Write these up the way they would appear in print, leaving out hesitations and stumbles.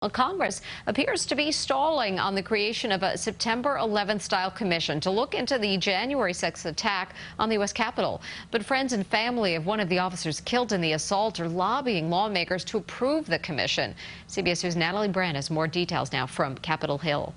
Well, Congress appears to be stalling on the creation of a September 11th style commission to look into the January 6th attack on the U.S. Capitol. But friends and family of one of the officers killed in the assault are lobbying lawmakers to approve the commission. CBS News' Natalie Brand has more details now from Capitol Hill.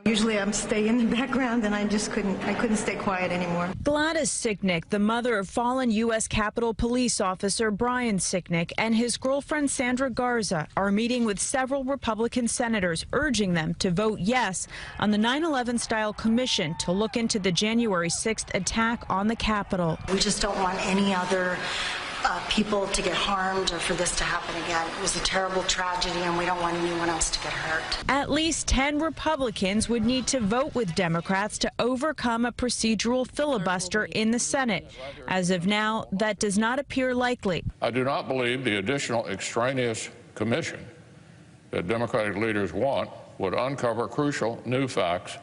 Usually I'm staying in the background, and I couldn't stay quiet anymore. Gladys Sicknick, the mother of fallen U.S. Capitol Police Officer Brian Sicknick, and his girlfriend Sandra Garza are meeting with several Republican senators, urging them to vote yes on the 9/11 style commission to look into the January 6th attack on the Capitol. We just don't want any other people to get harmed or for this to happen again. It was a terrible tragedy, and we don't want anyone else to get hurt. At least 10 Republicans would need to vote with Democrats to overcome a procedural filibuster in the Senate. As of now, that does not appear likely. I do not believe the additional extraneous commission that Democratic leaders want would uncover crucial new facts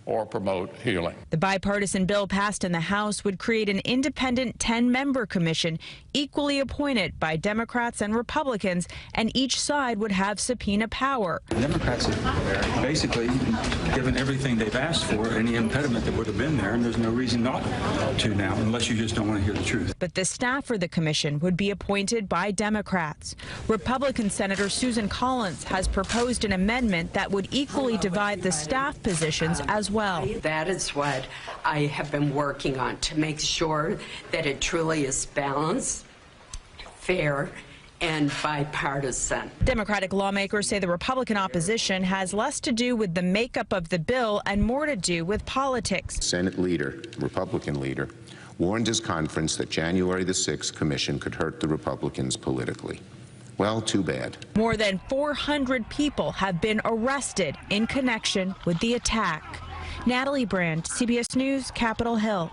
or promote healing. The bipartisan bill passed in the House would create an independent 10-member commission equally appointed by Democrats and Republicans, and each side would have subpoena power. The Democrats have basically given everything they've asked for, any impediment that would have been there, and there's no reason not to now, unless you just don't want to hear the truth. But the staff for the commission would be appointed by Democrats. Republican Senator Susan Collins has proposed an amendment that would equally divide the staff positions as well. That is what I have been working on, to make sure that it truly is balanced, fair, and bipartisan. Democratic lawmakers say the Republican opposition has less to do with the makeup of the bill and more to do with politics. Senate leader, Republican leader, warned his conference that January the 6th commission could hurt the Republicans politically. Well, too bad. More than 400 people have been arrested in connection with the attack. Natalie Brand, CBS News, Capitol Hill.